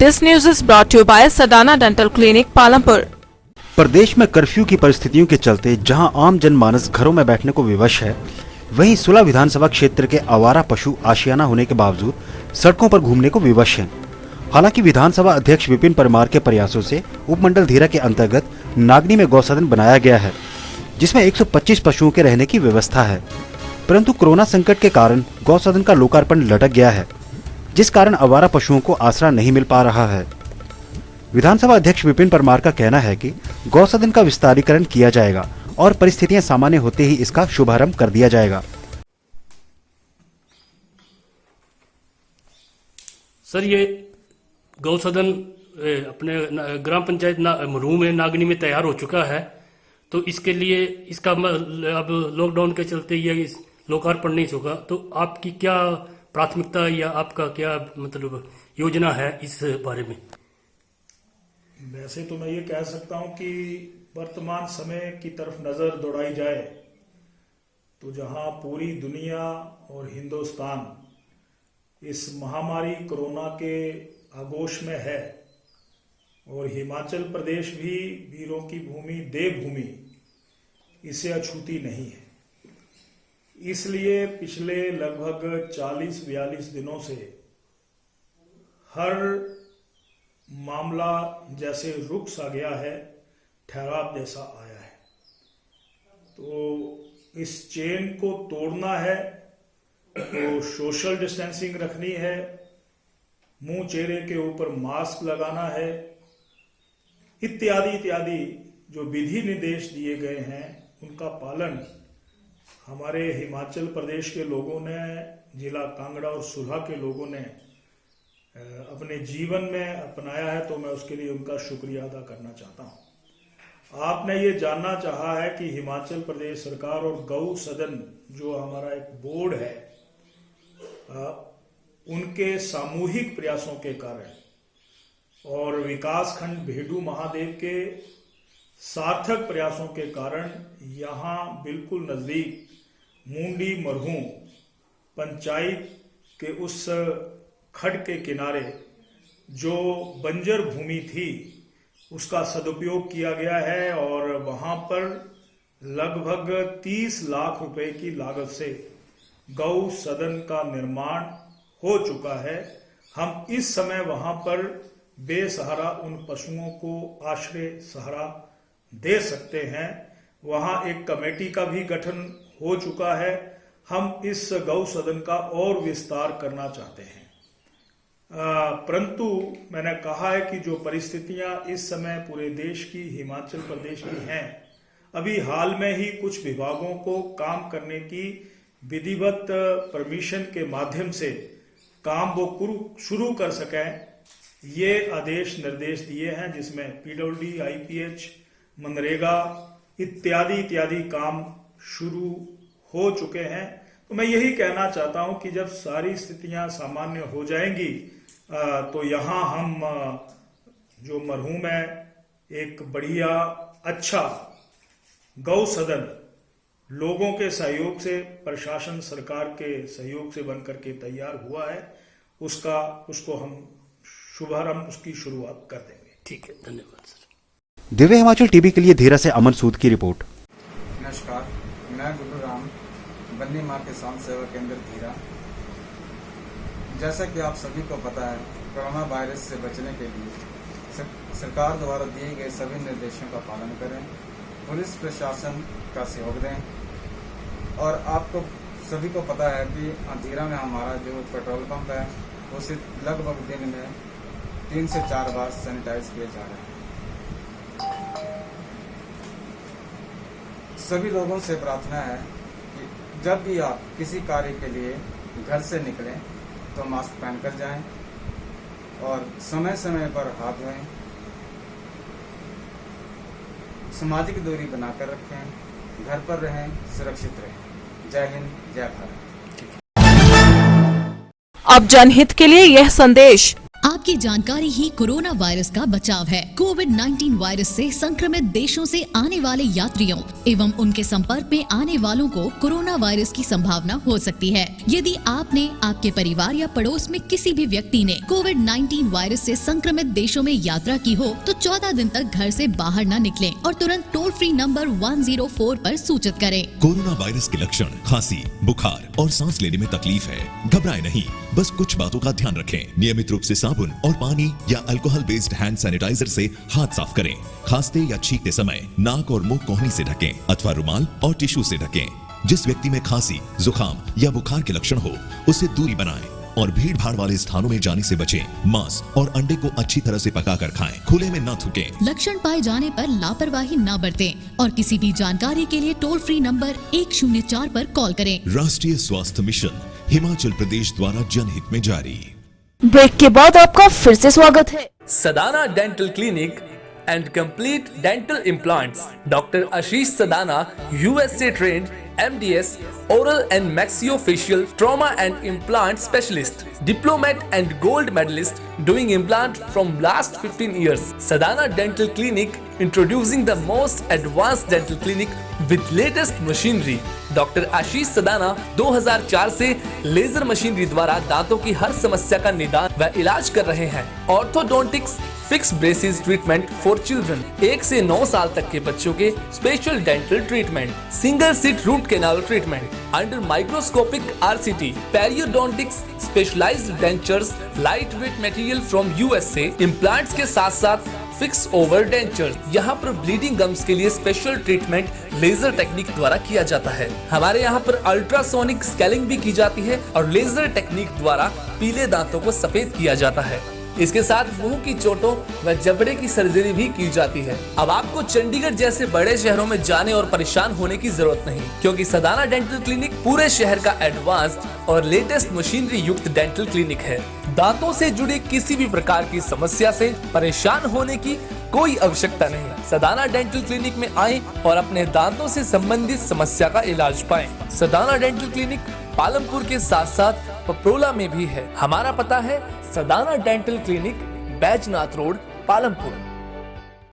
This news is brought to you by Sadana Dental Clinic, Palampur. प्रदेश में curfew की परिस्थितियों के चलते जहां आम जनमानस घरों में बैठने को विवश है, वहीं सुला विधानसभा क्षेत्र के आवारा पशु आशियाना होने के बावजूद सड़कों पर घूमने को विवश हैं। हालांकि विधानसभा अध्यक्ष विपिन परमार के प्रयासों से उपमंडल धीरा के अंतर्गत नागनी में गौसदन बनाया गया है, जिसमें 125 पशुओं के रहने की व्यवस्था है। परंतु कोरोना संकट के कारण गौसदन का लोकार्पण लटक गया है, जिस कारण आवारा पशुओं को आसरा नहीं मिल पा रहा है। विधानसभा अध्यक्ष विपिन परमार का कहना है कि गौसदन का विस्तारीकरण किया जाएगा और परिस्थितियां सामान्य होते ही इसका शुभारंभ कर दिया जाएगा। सर, ये गौसदन अपने ग्राम पंचायत मरहूम में नागनी में तैयार हो चुका है, तो इसके लिए इसका अब लॉकडाउन के चलते ये लोकार्पण नहीं होगा, तो आपकी क्या प्राथमिकता या आपका क्या मतलब योजना है इस बारे में? वैसे तो मैं ये कह सकता हूं कि वर्तमान समय की तरफ नजर दौड़ाई जाए तो जहां पूरी दुनिया और हिंदुस्तान इस महामारी कोरोना के आगोश में है और हिमाचल प्रदेश भी वीरों की भूमि देवभूमि इसे अछूती नहीं है, इसलिए पिछले लगभग 40-42 दिनों से हर मामला जैसे रुक सा गया है, ठहराव जैसा आया है। तो इस चेन को तोड़ना है तो सोशल डिस्टेंसिंग रखनी है, मुंह चेहरे के ऊपर मास्क लगाना है, इत्यादि इत्यादि जो विधि निर्देश दिए गए हैं उनका पालन हमारे हिमाचल प्रदेश के लोगों ने, जिला कांगड़ा और सुलह के लोगों ने अपने जीवन में अपनाया है, तो मैं उसके लिए उनका शुक्रिया अदा करना चाहता हूं। आपने ये जानना चाहा है कि हिमाचल प्रदेश सरकार और गौ सदन जो हमारा एक बोर्ड है, उनके सामूहिक प्रयासों के कारण और विकास खंड भेडू महादेव के सार्थक प्रयासों के कारण यहाँ बिल्कुल नजदीक मुंडी मरहूम पंचायत के उस खड के किनारे जो बंजर भूमि थी उसका सदुपयोग किया गया है और वहां पर लगभग 30 लाख रुपए की लागत से गौ सदन का निर्माण हो चुका है। हम इस समय वहां पर बेसहारा उन पशुओं को आश्रय सहारा दे सकते हैं। वहां एक कमेटी का भी गठन हो चुका है। हम इस गौ सदन का और विस्तार करना चाहते हैं, परंतु मैंने कहा है कि जो परिस्थितियां इस समय पूरे देश की, हिमाचल प्रदेश की हैं, अभी हाल में ही कुछ विभागों को काम करने की विधिवत परमिशन के माध्यम से काम वो शुरू कर सकें, ये आदेश निर्देश दिए हैं, जिसमें PWD, IPH, मनरेगा इत्यादि इत्यादि काम शुरू हो चुके हैं। तो मैं यही कहना चाहता हूं कि जब सारी स्थितियां सामान्य हो जाएंगी तो यहाँ हम जो मरहूम है एक बढ़िया अच्छा गौ सदन लोगों के सहयोग से, प्रशासन सरकार के सहयोग से बनकर के तैयार हुआ है, उसको हम शुभारंभ उसकी शुरुआत कर देंगे। ठीक है, धन्यवाद सर। दिव्य हिमाचल टीवी के लिए धीरा से अमन सूद की रिपोर्ट। नमस्कार, मैं गुरु राम, बन्नी मां किसान सेवा केंद्र धीरा। जैसा कि आप सभी को पता है, कोरोना वायरस से बचने के लिए सरकार द्वारा दिए गए सभी निर्देशों का पालन करें, पुलिस प्रशासन का सहयोग दें और आपको सभी को पता है कि धीरा में हमारा जो पेट्रोल पंप है उसे लगभग दिन में 3 से 4 बार सैनिटाइज किए जा रहे हैं। सभी लोगों से प्रार्थना है कि जब भी आप किसी कार्य के लिए घर से निकलें तो मास्क पहनकर जाएं और समय समय पर हाथ धोएं, सामाजिक दूरी बनाकर रखें, घर पर रहें, सुरक्षित रहें। जय हिंद, जय भारत। अब जनहित के लिए यह संदेश। आपकी जानकारी ही कोरोना वायरस का बचाव है। कोविड-19 वायरस से संक्रमित देशों से आने वाले यात्रियों एवं उनके संपर्क में आने वालों को कोरोना वायरस की संभावना हो सकती है। यदि आपने, आपके परिवार या पड़ोस में किसी भी व्यक्ति ने कोविड-19 वायरस से संक्रमित देशों में यात्रा की हो तो 14 दिन तक घर से बाहर न निकलें और तुरंत टोल फ्री नंबर 104 पर सूचित करें। कोरोना वायरस के लक्षण खांसी, बुखार और सांस लेने में तकलीफ है। घबराएं नहीं, बस कुछ बातों का ध्यान रखें। नियमित रूप से साबुन और पानी या अल्कोहल बेस्ड हैंड सैनिटाइजर से हाथ साफ करें। खांसते या छींकते समय नाक और मुंह कोहनी से ढकें अथवा रुमाल और टिश्यू से ढकें। जिस व्यक्ति में खांसी, जुकाम या बुखार के लक्षण हो उससे दूरी बनाएं और भीड़ भाड़ वाले स्थानों में जाने से बचें। मांस और अंडे को अच्छी तरह से पकाकर खाएं। खुले में न थूकें। लक्षण पाए जाने पर लापरवाही न बरतें और किसी भी जानकारी के लिए टोल फ्री नंबर 104 पर कॉल करें। राष्ट्रीय स्वास्थ्य मिशन हिमाचल प्रदेश द्वारा जनहित में जारी। ब्रेक के बाद आपका फिर से स्वागत है। Sadana dental clinic and complete dental implants. Doctor Ashish Sadana, USA trained MDS, oral and maxillofacial trauma and implant specialist, diplomat and gold medalist doing implant from last 15 years. Sadana Dental Clinic introducing the most advanced dental clinic with latest machinery. Doctor Ashish Sadana 2004 से laser machinery द्वारा दांतों की हर समस्या का निदान व इलाज कर रहे हैं। Orthodontics, fix braces treatment for children, 1 से 9 साल तक के बच्चों के special dental treatment, single seat root canal treatment under microscopic RCT, periodontics, specialised dentures, light weight material from USA, implants के साथ साथ फिक्स ओवर डेंचर। यहाँ पर ब्लीडिंग गम्स के लिए स्पेशल ट्रीटमेंट लेजर टेक्निक द्वारा किया जाता है। हमारे यहाँ पर अल्ट्रासोनिक स्केलिंग भी की जाती है और लेजर टेक्निक द्वारा पीले दांतों को सफेद किया जाता है। इसके साथ मुंह की चोटों व जबड़े की सर्जरी भी की जाती है। अब आपको चंडीगढ़ जैसे बड़े शहरों में जाने और परेशान होने की जरूरत नहीं, क्योंकि सदाना डेंटल क्लिनिक पूरे शहर का एडवांस्ड और लेटेस्ट मशीनरी युक्त डेंटल क्लिनिक है। दांतों से जुड़े किसी भी प्रकार की समस्या से परेशान होने की कोई आवश्यकता नहीं। सदाना डेंटल क्लिनिक में आएं और अपने दांतों से संबंधित समस्या का इलाज पाएं। सदाना डेंटल क्लिनिक पालमपुर के साथ साथ पपरोला में भी है। हमारा पता है Sadana dental clinic, Baijnath road, Palampur.